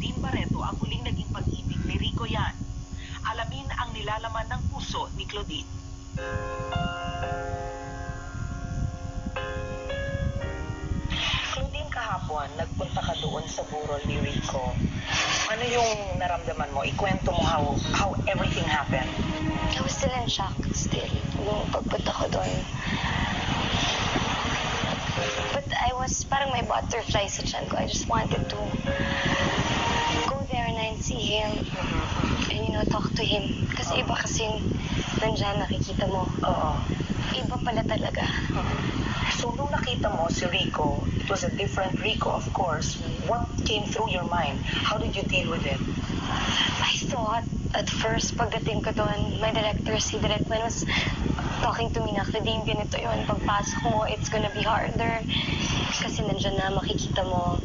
Claudine Barreto ang huling naging pag-ibig ni Rico Yan. Alamin ang nilalaman ng puso ni Claudine. Claudine, kahapon, nagpunta ka doon sa burol ni Rico. Ano yung naramdaman mo? Ikwento mo how everything happened. I was still in shock, nung pagpunta ko doon. But I was, parang may butterflies sa tiyan ko. I just wanted to go there and see him and, talk to him. Kasi iba kasing nandyan, nakikita mo. Oo. Iba pala talaga. So, nung nakita mo si Rico, it was a different Rico, of course. What came through your mind? How did you deal with it? I thought, at first, pagdating ko doon, my director, si Direk Man, was talking to me na, Claudine, ganito yun. Pagpasok mo, it's gonna be harder. Kasi nandiyan na, makikita mo